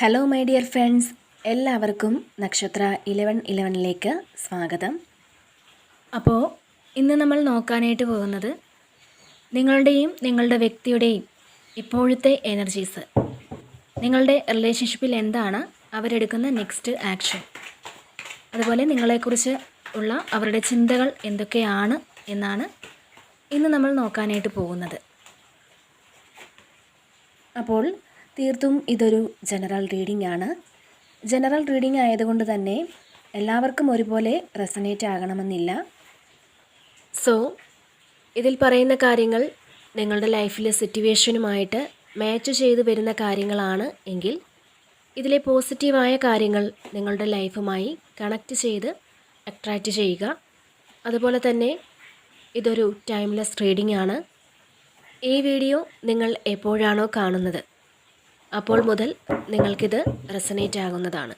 Hello my dear friends, എല്ലാവർക്കും നക്ഷത്ര 1111ലേക്ക് സ്വാഗതം. അപ്പോൾ ഇന്ന് നമ്മൾ നോക്കാനായിട്ട് പോകുന്നത് നിങ്ങളുടെയും നിങ്ങളുടെ വ്യക്തിയുടെയും ഇപ്പോഴത്തെ എനർജീസ്, നിങ്ങളുടെ റിലേഷൻഷിപ്പിൽ എന്താണ് അവരെടുക്കുന്ന നെക്സ്റ്റ് ആക്ഷൻ, അതുപോലെ നിങ്ങളെക്കുറിച്ച് ഉള്ള അവരുടെ ചിന്തകൾ എന്തൊക്കെയാണ് എന്നാണ് ഇന്ന് നമ്മൾ നോക്കാനായിട്ട് പോകുന്നത്. അപ്പോൾ തീർത്തും ഇതൊരു ജനറൽ റീഡിംഗ് ആണ്. ജനറൽ റീഡിംഗ് ആയതുകൊണ്ട് തന്നെ എല്ലാവർക്കും ഒരുപോലെ റെസനേറ്റ് ആകണമെന്നില്ല. സോ ഇതിൽ പറയുന്ന കാര്യങ്ങൾ നിങ്ങളുടെ ലൈഫിലെ സിറ്റുവേഷനുമായിട്ട് മാച്ച് ചെയ്ത് വരുന്ന കാര്യങ്ങളാണ് എങ്കിൽ ഇതിലെ പോസിറ്റീവായ കാര്യങ്ങൾ നിങ്ങളുടെ ലൈഫുമായി കണക്റ്റ് ചെയ്ത് അട്രാക്റ്റ് ചെയ്യുക. അതുപോലെ തന്നെ ഇതൊരു ടൈംലെസ് റീഡിംഗ് ആണ്. ഈ വീഡിയോ നിങ്ങൾ എപ്പോഴാണോ കാണുന്നത് അപ്പോൾ മുതൽ നിങ്ങൾക്കിത് റെസനേറ്റ് ആകുന്നതാണ്.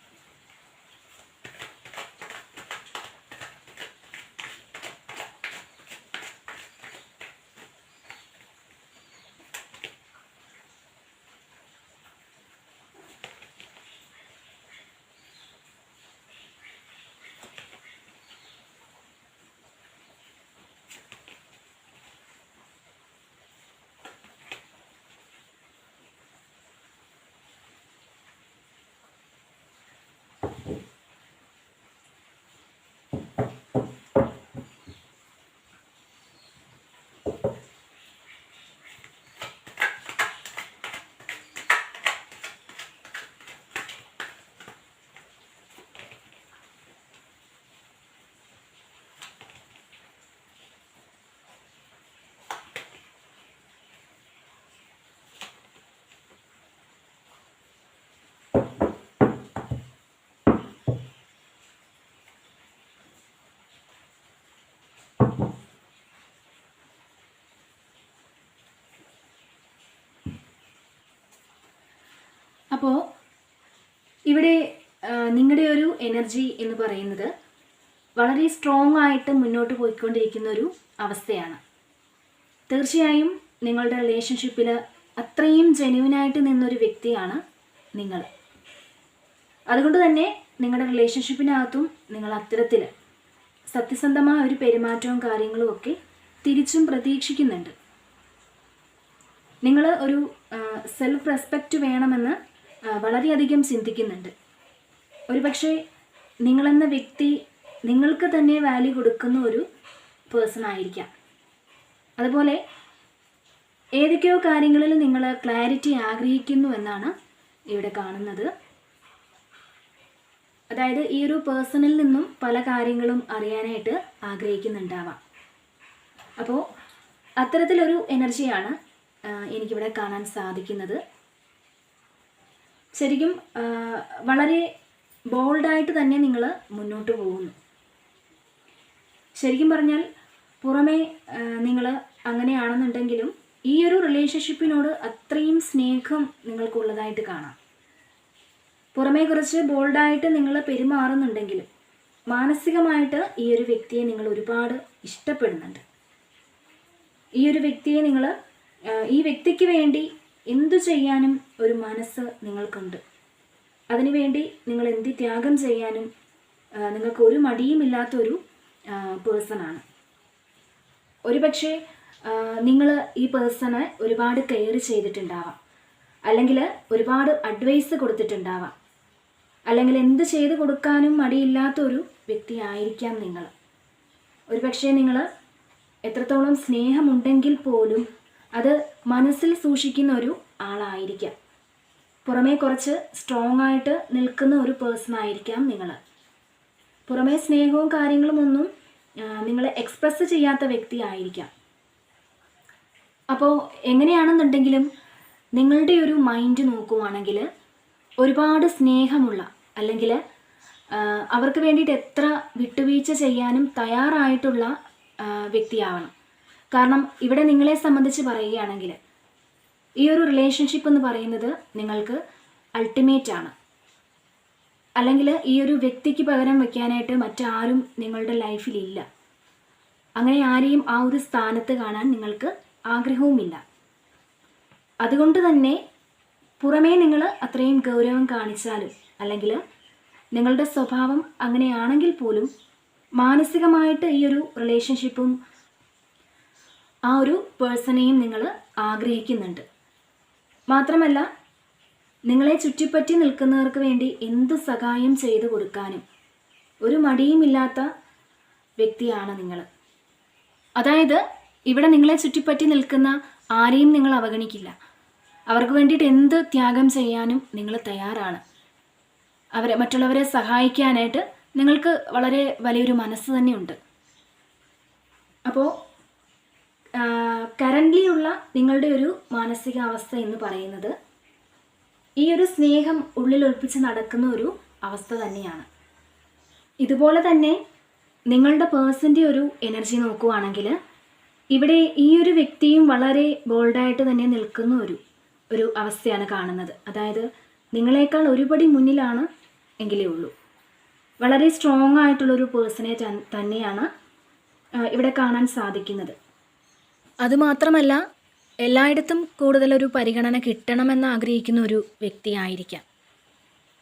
അപ്പോൾ ഇവിടെ നിങ്ങളുടെ ഒരു എനർജി എന്ന് പറയുന്നത് വളരെ സ്ട്രോങ് ആയിട്ട് മുന്നോട്ട് പോയിക്കൊണ്ടിരിക്കുന്ന ഒരു അവസ്ഥയാണ്. തീർച്ചയായും നിങ്ങളുടെ റിലേഷൻഷിപ്പിൽ അത്രയും ജെന്യൂനായിട്ട് നിന്നൊരു വ്യക്തിയാണ് നിങ്ങൾ. അതുകൊണ്ട് തന്നെ നിങ്ങളുടെ റിലേഷൻഷിപ്പിനകത്തും നിങ്ങൾ അത്തരത്തിൽ സത്യസന്ധമായ ഒരു പെരുമാറ്റവും കാര്യങ്ങളും ഒക്കെ തിരിച്ചും പ്രതീക്ഷിക്കുന്നുണ്ട്. നിങ്ങൾ ഒരു സെൽഫ് റെസ്പെക്റ്റ് വേണമെന്ന് വളരെയധികം ചിന്തിക്കുന്നുണ്ട്. ഒരുപക്ഷെ നിങ്ങളെന്ന വ്യക്തി നിങ്ങൾക്ക് തന്നെ വാല്യൂ കൊടുക്കുന്ന ഒരു പേഴ്സൺ ആയിരിക്കാം. അതുപോലെ ഏതൊക്കെയോ കാര്യങ്ങളിൽ നിങ്ങൾ ക്ലാരിറ്റി ആഗ്രഹിക്കുന്നു എന്നാണ് ഇവിടെ കാണുന്നത്. അതായത് ഈ ഒരു പേഴ്സണിൽ നിന്നും പല കാര്യങ്ങളും അറിയാനായിട്ട് ആഗ്രഹിക്കുന്നുണ്ടാവാം. അപ്പോൾ അത്തരത്തിലൊരു എനർജിയാണ് എനിക്കിവിടെ കാണാൻ സാധിക്കുന്നത്. ശരിക്കും വളരെ ബോൾഡായിട്ട് തന്നെ നിങ്ങൾ മുന്നോട്ട് പോകുന്നു. ശരിക്കും പറഞ്ഞാൽ പുറമേ നിങ്ങൾ അങ്ങനെയാണെന്നുണ്ടെങ്കിലും ഈ ഒരു റിലേഷൻഷിപ്പിനോട് അത്രയും സ്നേഹം നിങ്ങൾക്കുള്ളതായിട്ട് കാണാം. പുറമേ കുറച്ച് ബോൾഡായിട്ട് നിങ്ങൾ പെരുമാറുന്നുണ്ടെങ്കിലും മാനസികമായിട്ട് ഈ ഒരു വ്യക്തിയെ നിങ്ങൾ ഒരുപാട് ഇഷ്ടപ്പെടുന്നുണ്ട്. ഈ ഒരു വ്യക്തിയെ നിങ്ങൾ ഈ വ്യക്തിക്ക് വേണ്ടി എന്തു ചെയ്യാനും ഒരു മനസ്സ് നിങ്ങൾക്കുണ്ട്. അതിനുവേണ്ടി നിങ്ങൾ എന്ത് ത്യാഗം ചെയ്യാനും നിങ്ങൾക്ക് ഒരു മടിയുമില്ലാത്തൊരു പേഴ്സണാണ്. ഒരുപക്ഷെ നിങ്ങൾ ഈ പേഴ്സണെ ഒരുപാട് കെയർ ചെയ്തിട്ടുണ്ടാവാം, അല്ലെങ്കിൽ ഒരുപാട് അഡ്വൈസ് കൊടുത്തിട്ടുണ്ടാവാം, അല്ലെങ്കിൽ എന്ത് ചെയ്ത് കൊടുക്കാനും മടിയില്ലാത്തൊരു വ്യക്തി ആയിരിക്കാം നിങ്ങൾ. ഒരുപക്ഷെ നിങ്ങൾ എത്രത്തോളം സ്നേഹമുണ്ടെങ്കിൽ പോലും അത് മനസ്സിൽ സൂക്ഷിക്കുന്ന ഒരു ആളായിരിക്കാം. പുറമേ കുറച്ച് സ്ട്രോങ് ആയിട്ട് നിൽക്കുന്ന ഒരു പേഴ്സൺ ആയിരിക്കാം നിങ്ങൾ. പുറമേ സ്നേഹവും കാര്യങ്ങളും ഒന്നും നിങ്ങൾ എക്സ്പ്രസ് ചെയ്യാത്ത വ്യക്തി ആയിരിക്കാം. അപ്പോൾ എങ്ങനെയാണെന്നുണ്ടെങ്കിലും നിങ്ങളുടെ ഒരു മൈൻഡ് നോക്കുവാണെങ്കിൽ ഒരുപാട് സ്നേഹമുള്ള, അല്ലെങ്കിൽ അവർക്ക് വേണ്ടിയിട്ട് എത്ര വിട്ടുവീഴ്ച ചെയ്യാനും തയ്യാറായിട്ടുള്ള വ്യക്തിയാവണം. കാരണം ഇവിടെ നിങ്ങളെ സംബന്ധിച്ച് പറയുകയാണെങ്കിൽ ഈ ഒരു റിലേഷൻഷിപ്പ് എന്ന് പറയുന്നത് നിങ്ങൾക്ക് അൾട്ടിമേറ്റ് ആണ്. അല്ലെങ്കിൽ ഈ ഒരു വ്യക്തിക്ക് പകരം വയ്ക്കാനായിട്ട് മറ്റാരും നിങ്ങളുടെ ലൈഫിലില്ല. അങ്ങനെ ആരെയും ആ ഒരു സ്ഥാനത്ത് കാണാൻ നിങ്ങൾക്ക് ആഗ്രഹവുമില്ല. അതുകൊണ്ട് തന്നെ പുറമേ നിങ്ങൾ അത്രയും ഗൗരവം കാണിച്ചാലും അല്ലെങ്കിൽ നിങ്ങളുടെ സ്വഭാവം അങ്ങനെയാണെങ്കിൽ പോലും മാനസികമായിട്ട് ഈ ഒരു റിലേഷൻഷിപ്പും ആ ഒരു പേഴ്സണെയും നിങ്ങൾ ആഗ്രഹിക്കുന്നുണ്ട്. മാത്രമല്ല നിങ്ങളെ ചുറ്റിപ്പറ്റി നിൽക്കുന്നവർക്ക് വേണ്ടി എന്ത് സഹായം ചെയ്തു കൊടുക്കാനും ഒരു മടിയുമില്ലാത്ത വ്യക്തിയാണ് നിങ്ങൾ. അതായത് ഇവിടെ നിങ്ങളെ ചുറ്റിപ്പറ്റി നിൽക്കുന്ന ആരെയും നിങ്ങൾ അവഗണിക്കില്ല. അവർക്ക് വേണ്ടിയിട്ട് എന്ത് ത്യാഗം ചെയ്യാനും നിങ്ങൾ തയ്യാറാണ്. മറ്റുള്ളവരെ സഹായിക്കാനായിട്ട് നിങ്ങൾക്ക് വളരെ വലിയൊരു മനസ്സ് തന്നെയുണ്ട്. അപ്പോൾ കറൻ്റ്ലി ഉള്ള നിങ്ങളുടെ ഒരു മാനസികാവസ്ഥ എന്ന് പറയുന്നത് ഈ ഒരു സ്നേഹം ഉള്ളിലൊളിപ്പിച്ച് നടക്കുന്ന ഒരു അവസ്ഥ തന്നെയാണ്. ഇതുപോലെ തന്നെ നിങ്ങളുടെ പേഴ്സൻ്റെ ഒരു എനർജി നോക്കുവാണെങ്കിൽ ഇവിടെ ഈ ഒരു വ്യക്തിയും വളരെ ബോൾഡായിട്ട് തന്നെ നിൽക്കുന്ന ഒരു അവസ്ഥയാണ് കാണുന്നത്. അതായത് നിങ്ങളെക്കാൾ ഒരുപടി മുന്നിലാണ് എങ്കിലേ ഉള്ളൂ. വളരെ സ്ട്രോങ് ആയിട്ടുള്ളൊരു പേഴ്സണെ തന്നെയാണ് ഇവിടെ കാണാൻ സാധിക്കുന്നത്. അതുമാത്രമല്ല എല്ലായിടത്തും കൂടുതലൊരു പരിഗണന കിട്ടണമെന്ന് ആഗ്രഹിക്കുന്ന ഒരു വ്യക്തിയായിരിക്കാം.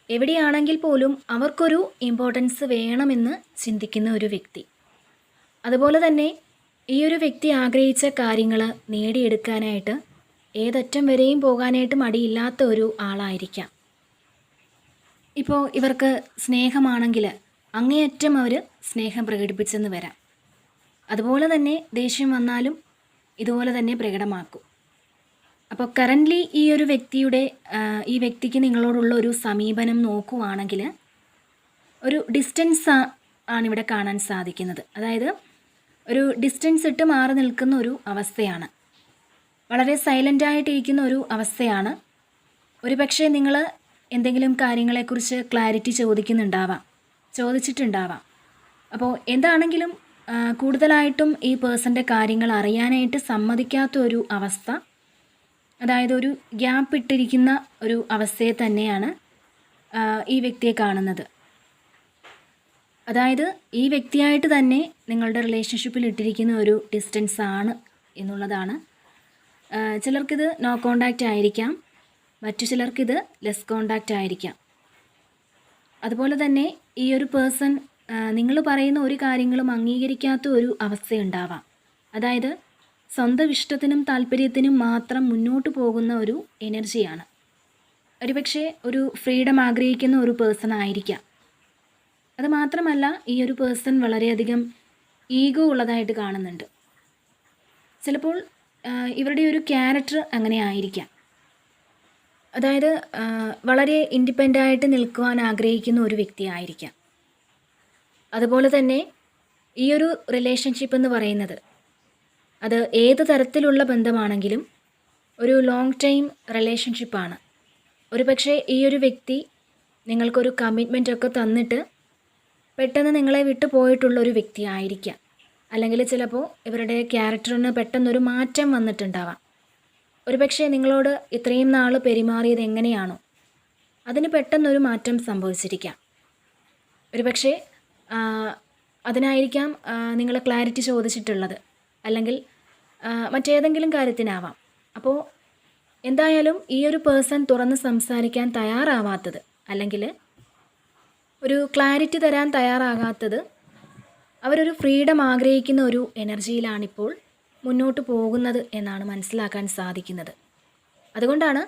എവിടെയാണെങ്കിൽ പോലും അവർക്കൊരു ഇമ്പോർട്ടൻസ് വേണമെന്ന് ചിന്തിക്കുന്ന ഒരു വ്യക്തി. അതുപോലെ തന്നെ ഈ ഒരു വ്യക്തി ആഗ്രഹിച്ച കാര്യങ്ങൾ നേടിയെടുക്കാനായിട്ട് ഏതറ്റം വരെയും പോകാനായിട്ട് മടിയില്ലാത്ത ഒരു ആളായിരിക്കാം. ഇപ്പോൾ ഇവർക്ക് സ്നേഹമാണെങ്കിൽ അങ്ങേയറ്റം അവർ സ്നേഹം പ്രകടിപ്പിച്ചെന്ന് വരാം. അതുപോലെ തന്നെ ദേഷ്യം വന്നാലും ഇതുപോലെ തന്നെ പ്രകടമാക്കും. അപ്പോൾ കറൻ്റ്ലി ഈ വ്യക്തിക്ക് നിങ്ങളോടുള്ള ഒരു സമീപനം നോക്കുവാണെങ്കിൽ ഒരു ഡിസ്റ്റൻസ് ആണിവിടെ കാണാൻ സാധിക്കുന്നത്. അതായത് ഒരു ഡിസ്റ്റൻസ് ഇട്ട് മാറി നിൽക്കുന്ന ഒരു അവസ്ഥയാണ്. വളരെ സൈലൻ്റായിട്ടിരിക്കുന്ന ഒരു അവസ്ഥയാണ്. ഒരു പക്ഷേ നിങ്ങൾ എന്തെങ്കിലും കാര്യങ്ങളെക്കുറിച്ച് ക്ലാരിറ്റി ചോദിച്ചിട്ടുണ്ടാവാം. അപ്പോൾ എന്താണെങ്കിലും കൂടുതലായിട്ടും ഈ പേഴ്സൻ്റെ കാര്യങ്ങൾ അറിയാനായിട്ട് സമ്മതിക്കാത്ത ഒരു അവസ്ഥ, അതായത് ഒരു ഗ്യാപ്പ് ഇട്ടിരിക്കുന്ന ഒരു അവസ്ഥയെ തന്നെയാണ് ഈ വ്യക്തിയെ കാണുന്നത്. അതായത് ഈ വ്യക്തിയായിട്ട് തന്നെ നിങ്ങളുടെ റിലേഷൻഷിപ്പിൽ ഇട്ടിരിക്കുന്ന ഒരു ഡിസ്റ്റൻസ് ആണ് എന്നുള്ളതാണ്. ചിലർക്കിത് നോ കോണ്ടാക്റ്റ് ആയിരിക്കാം, മറ്റു ചിലർക്കിത് ലെസ് കോണ്ടാക്റ്റ് ആയിരിക്കാം. അതുപോലെ തന്നെ ഈ ഒരു പേഴ്സൺ നിങ്ങൾ പറയുന്ന ഒരു കാര്യങ്ങളും അംഗീകരിക്കാത്ത ഒരു അവസ്ഥയുണ്ടാവാം. അതായത് സ്വന്തം ഇഷ്ടത്തിനും താല്പര്യത്തിനും മാത്രം മുന്നോട്ട് പോകുന്ന ഒരു എനർജിയാണ്. ഒരുപക്ഷെ ഒരു ഫ്രീഡം ആഗ്രഹിക്കുന്ന ഒരു പേഴ്സൺ ആയിരിക്കാം. അത് മാത്രമല്ല ഈ ഒരു പേഴ്സൺ വളരെയധികം ഈഗോ ഉള്ളതായിട്ട് കാണുന്നുണ്ട്. ചിലപ്പോൾ ഇവരുടെ ഒരു ക്യാരക്ടർ അങ്ങനെ ആയിരിക്കാം. അതായത് വളരെ ഇൻഡിപെൻഡൻ്റായിട്ട് നിൽക്കുവാൻ ആഗ്രഹിക്കുന്ന ഒരു വ്യക്തിയായിരിക്കാം. അതുപോലെ തന്നെ ഈ ഒരു റിലേഷൻഷിപ്പ് എന്ന് പറയുന്നത് അത് ഏത് തരത്തിലുള്ള ബന്ധമാണെങ്കിലും ഒരു ലോങ് ടൈം റിലേഷൻഷിപ്പാണ്. ഒരു പക്ഷേ ഈ ഒരു വ്യക്തി നിങ്ങൾക്കൊരു കമ്മിറ്റ്മെൻ്റ് ഒക്കെ തന്നിട്ട് പെട്ടെന്ന് നിങ്ങളെ വിട്ടു പോയിട്ടുള്ളൊരു വ്യക്തി ആയിരിക്കാം. അല്ലെങ്കിൽ ചിലപ്പോൾ ഇവരുടെ ക്യാരക്ടറിന് പെട്ടെന്നൊരു മാറ്റം വന്നിട്ടുണ്ടാവാം. ഒരു പക്ഷേ നിങ്ങളോട് ഇത്രയും നാൾ പെരുമാറിയത് എങ്ങനെയാണോ അതിന് പെട്ടെന്നൊരു മാറ്റം സംഭവിച്ചിരിക്കാം. ഒരു പക്ഷേ അതിനായിരിക്കാം നിങ്ങൾ ക്ലാരിറ്റി ചോദിച്ചിട്ടുള്ളത്, അല്ലെങ്കിൽ മറ്റേതെങ്കിലും കാര്യത്തിനാവാം. അപ്പോൾ എന്തായാലും ഈ ഒരു പേഴ്സൺ തുറന്ന് സംസാരിക്കാൻ തയ്യാറാവാത്തത്, അല്ലെങ്കിൽ ഒരു ക്ലാരിറ്റി തരാൻ തയ്യാറാകാത്തത്, അവരൊരു ഫ്രീഡം ആഗ്രഹിക്കുന്ന ഒരു എനർജിയിലാണിപ്പോൾ മുന്നോട്ട് പോകുന്നത് എന്നാണ് മനസ്സിലാക്കാൻ സാധിക്കുന്നത്. അതുകൊണ്ടാണ്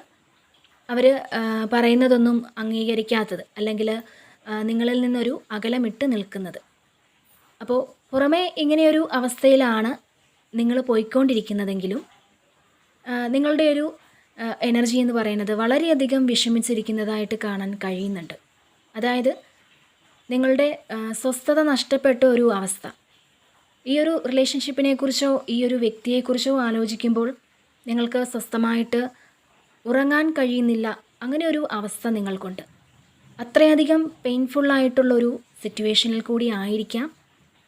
അവർ പറയുന്നതൊന്നും അംഗീകരിക്കാത്തത്, അല്ലെങ്കിൽ നിങ്ങളിൽ നിന്നൊരു അകലമിട്ട് നിൽക്കുന്നത്. അപ്പോൾ പുറമേ ഇങ്ങനെയൊരു അവസ്ഥയിലാണ് നിങ്ങൾ പോയിക്കൊണ്ടിരിക്കുന്നതെങ്കിലും നിങ്ങളുടെ ഒരു എനർജി എന്ന് പറയുന്നത് വളരെയധികം വിഷമിച്ചിരിക്കുന്നതായിട്ട് കാണാൻ കഴിയുന്നുണ്ട്. അതായത് നിങ്ങളുടെ സ്വസ്ഥത നഷ്ടപ്പെട്ട ഒരു അവസ്ഥ. ഈ ഒരു റിലേഷൻഷിപ്പിനെക്കുറിച്ചോ ഈ ഒരു വ്യക്തിയെക്കുറിച്ചോ ആലോചിക്കുമ്പോൾ നിങ്ങൾക്ക് സ്വസ്ഥമായിട്ട് ഉറങ്ങാൻ കഴിയുന്നില്ല. അങ്ങനെ ഒരു അവസ്ഥ നിങ്ങൾക്കുണ്ട്. അത്രയധികം പെയിൻഫുള്ളായിട്ടുള്ളൊരു സിറ്റുവേഷനിൽ കൂടി ആയിരിക്കാം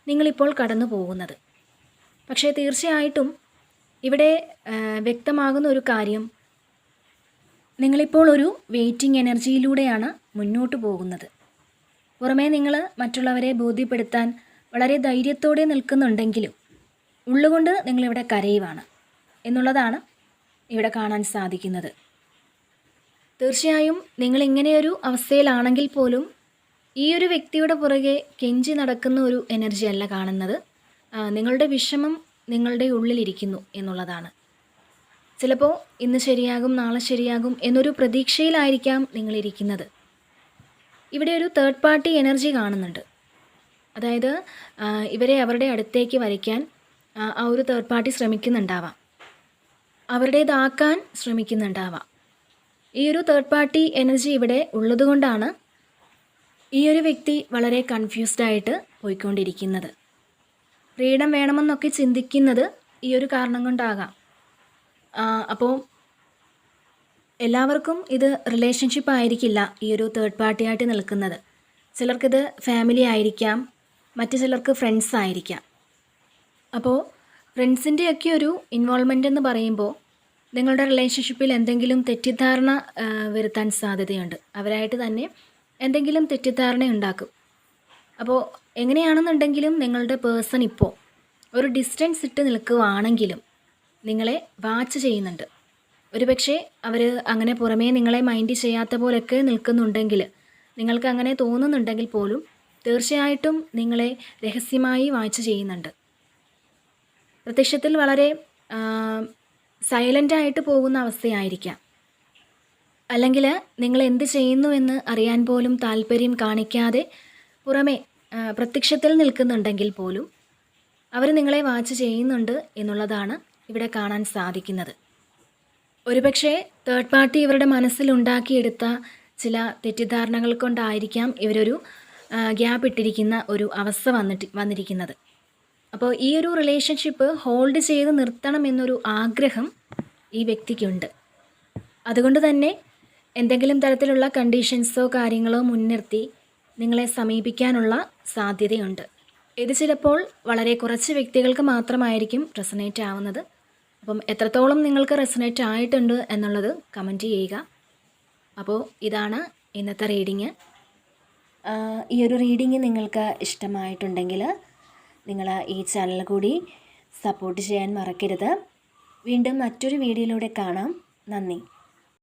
നിങ്ങളിപ്പോൾ കടന്നു പോകുന്നത്. പക്ഷേ തീർച്ചയായിട്ടും ഇവിടെ വ്യക്തമാകുന്ന ഒരു കാര്യം, നിങ്ങളിപ്പോൾ ഒരു വെയിറ്റിംഗ് എനർജിയിലൂടെയാണ് മുന്നോട്ട് പോകുന്നത്. പുറമേ നിങ്ങൾ മറ്റുള്ളവരെ ബോധ്യപ്പെടുത്താൻ വളരെ ധൈര്യത്തോടെ നിൽക്കുന്നുണ്ടെങ്കിലും ഉള്ളുകൊണ്ട് നിങ്ങളിവിടെ കരയുവാണ് എന്നുള്ളതാണ് ഇവിടെ കാണാൻ സാധിക്കുന്നത്. തീർച്ചയായും നിങ്ങളിങ്ങനെയൊരു അവസ്ഥയിലാണെങ്കിൽ പോലും ഈ ഒരു വ്യക്തിയുടെ പുറകെ കെഞ്ചി നടക്കുന്ന ഒരു എനർജി അല്ല കാണുന്നത്. നിങ്ങളുടെ വിഷമം നിങ്ങളുടെ ഉള്ളിലിരിക്കുന്നു എന്നുള്ളതാണ്. ചിലപ്പോൾ ഇന്ന് ശരിയാകും, നാളെ ശരിയാകും എന്നൊരു പ്രതീക്ഷയിലായിരിക്കാം നിങ്ങളിരിക്കുന്നത്. ഇവിടെ ഒരു തേർഡ് പാർട്ടി എനർജി കാണുന്നുണ്ട്. അതായത് ഇവരെ അവരുടെ അടുത്തേക്ക് വരയ്ക്കാൻ ആ ഒരു തേർഡ് പാർട്ടി ശ്രമിക്കുന്നുണ്ടാവാം, അവരുടേതാക്കാൻ ശ്രമിക്കുന്നുണ്ടാവാം. ഈ ഒരു തേർഡ് പാർട്ടി എനർജി ഇവിടെ ഉള്ളതുകൊണ്ടാണ് ഈ ഒരു വ്യക്തി വളരെ കൺഫ്യൂസ്ഡായിട്ട് പോയിക്കൊണ്ടിരിക്കുന്നത്. ഫ്രീഡം വേണമെന്നൊക്കെ ചിന്തിക്കുന്നത് ഈ ഒരു കാരണം കൊണ്ടാകാം. അപ്പോൾ എല്ലാവർക്കും ഇത് റിലേഷൻഷിപ്പ് ആയിരിക്കില്ല ഈ ഒരു തേർഡ് പാർട്ടിയായിട്ട് നിൽക്കുന്നത്. ചിലർക്കിത് ഫാമിലി ആയിരിക്കാം, മറ്റു ചിലർക്ക് ഫ്രണ്ട്സ് ആയിരിക്കാം. അപ്പോൾ ഫ്രണ്ട്സിൻ്റെയൊക്കെ ഒരു ഇൻവോൾവ്മെൻ്റ് എന്ന് പറയുമ്പോൾ നിങ്ങളുടെ റിലേഷൻഷിപ്പിൽ എന്തെങ്കിലും തെറ്റിദ്ധാരണ വരുത്താൻ സാധ്യതയുണ്ട്. അവരായിട്ട് തന്നെ എന്തെങ്കിലും തെറ്റിദ്ധാരണ ഉണ്ടാക്കും. അപ്പോൾ എങ്ങനെയാണെന്നുണ്ടെങ്കിലും നിങ്ങളുടെ പേഴ്സൺ ഇപ്പോൾ ഒരു ഡിസ്റ്റൻസ് ഇട്ട് നിൽക്കുകയാണെങ്കിലും നിങ്ങളെ വാച്ച് ചെയ്യുന്നുണ്ട്. ഒരുപക്ഷെ അവർ അങ്ങനെ പുറമേ നിങ്ങളെ മൈൻഡ് ചെയ്യാത്ത പോലെയൊക്കെ നിൽക്കുന്നുണ്ടെങ്കിൽ, നിങ്ങൾക്ക് അങ്ങനെ തോന്നുന്നുണ്ടെങ്കിൽ പോലും തീർച്ചയായിട്ടും നിങ്ങളെ രഹസ്യമായി വാച്ച് ചെയ്യുന്നുണ്ട്. പ്രത്യക്ഷത്തിൽ വളരെ സൈലൻ്റായിട്ട് പോകുന്ന അവസ്ഥയായിരിക്കാം. അല്ലെങ്കിൽ നിങ്ങൾ എന്ത് ചെയ്യുന്നു എന്ന് അറിയാൻ പോലും താല്പര്യം കാണിക്കാതെ പുറമേ പ്രത്യക്ഷത്തിൽ നിൽക്കുന്നുണ്ടെങ്കിൽ പോലും അവർ നിങ്ങളെ വാച്ച് ചെയ്യുന്നുണ്ട് എന്നുള്ളതാണ് ഇവിടെ കാണാൻ സാധിക്കുന്നത്. ഒരുപക്ഷെ തേർഡ് പാർട്ടി ഇവരുടെ മനസ്സിലുണ്ടാക്കിയെടുത്ത ചില തെറ്റിദ്ധാരണകൾ കൊണ്ടായിരിക്കാം ഇവരൊരു ഗ്യാപ്പ് ഇട്ടിരിക്കുന്ന ഒരു അവസ്ഥ വന്നിരിക്കുന്നത്. അപ്പോൾ ഈ ഒരു റിലേഷൻഷിപ്പ് ഹോൾഡ് ചെയ്ത് നിർത്തണം എന്നൊരു ആഗ്രഹം ഈ വ്യക്തിക്കുണ്ട്. അതുകൊണ്ട് തന്നെ എന്തെങ്കിലും തരത്തിലുള്ള കണ്ടീഷൻസോ കാര്യങ്ങളോ മുൻനിർത്തി നിങ്ങളെ സമീപിക്കാനുള്ള സാധ്യതയുണ്ട്. ഇത് ചിലപ്പോൾ വളരെ കുറച്ച് വ്യക്തികൾക്ക് മാത്രമായിരിക്കും റെസനേറ്റ് ആവുന്നത്. അപ്പം എത്രത്തോളം നിങ്ങൾക്ക് റെസനേറ്റ് ആയിട്ടുണ്ട് എന്നുള്ളത് കമൻറ്റ് ചെയ്യുക. അപ്പോൾ ഇതാണ് ഇന്നത്തെ റീഡിങ്. ഈ ഒരു റീഡിങ് നിങ്ങൾക്ക് ഇഷ്ടമായിട്ടുണ്ടെങ്കിൽ നിങ്ങൾ ഈ ചാനൽ കൂടി സപ്പോർട്ട് ചെയ്യാൻ മറക്കരുത്. വീണ്ടും മറ്റൊരു വീഡിയോയിലൂടെ കാണാം. നന്ദി.